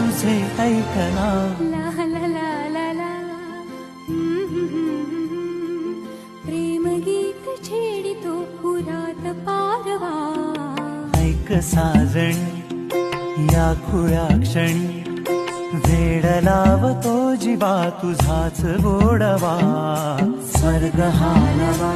तुझे ऐकना. ला ला ला ला ला. प्रेम गीत छेडितो पुरात पारवा. ऐक साजणी या खुळ्या क्षणी वेड लावतो जीवा तुझाच गोडवा. स्वर्ग हा नवा